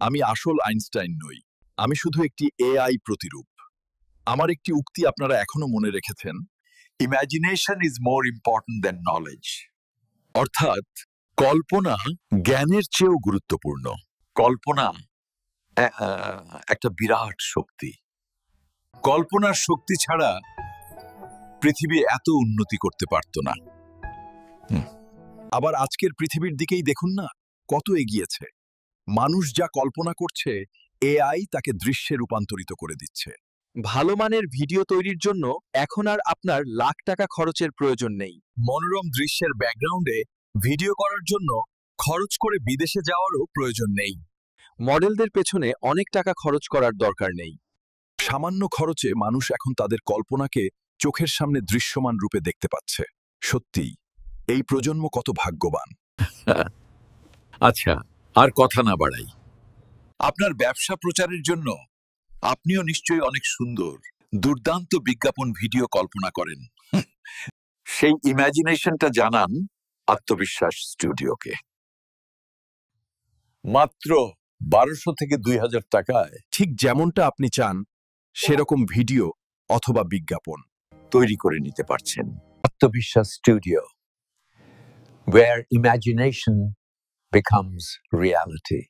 আমি আসল আইনস্টাইন নই, আমি শুধু একটি এআই প্রতিরূপ। আমার একটি উক্তি আপনারা এখনো মনে রেখেছেন, Imagination is more important than knowledge. অর্থাৎ কল্পনা জ্ঞানের চেয়েও গুরুত্বপূর্ণ। কল্পনা একটা বিরাট শক্তি। কল্পনার শক্তি ছাড়া পৃথিবী এত উন্নতি করতে পারত না। আবার আজকের পৃথিবীর দিকেই দেখুন না, কত এগিয়েছে। মানুষ যা কল্পনা করছে, এআই তাকে দৃশ্যে রূপান্তরিত করে দিচ্ছে। ভালো মানের ভিডিও তৈরির জন্য এখন আর আপনার লাখ টাকা খরচের প্রয়োজন নেই। মনোরম দৃশ্যের ব্যাকগ্রাউন্ডে ভিডিও করার জন্য খরচ করে বিদেশে যাওয়ারও প্রয়োজন নেই। মডেলদের পেছনে অনেক টাকা খরচ করার দরকার নেই। সামান্য খরচে মানুষ এখন তাদের কল্পনাকে চোখের সামনে দৃশ্যমান রূপে দেখতে পাচ্ছে। সত্যিই এই প্রজন্ম কত ভাগ্যবান। আচ্ছা, আর কথা না বাড়াই। আপনার ব্যবসা প্রচারের জন্য আপনিও নিশ্চয়ই অনেক সুন্দর, দুর্দান্ত বিজ্ঞাপন ভিডিও কল্পনা করেন। সেই ইমাজিনেশনটা জানান আত্মবিশ্বাস স্টুডিওকে। মাত্র 1200 থেকে 2000 টাকায় ঠিক যেমনটা আপনি চান সেরকম ভিডিও অথবা বিজ্ঞাপন তৈরি করে নিতে পারছেন। আত্মবিশ্বাস studio, where imagination becomes reality.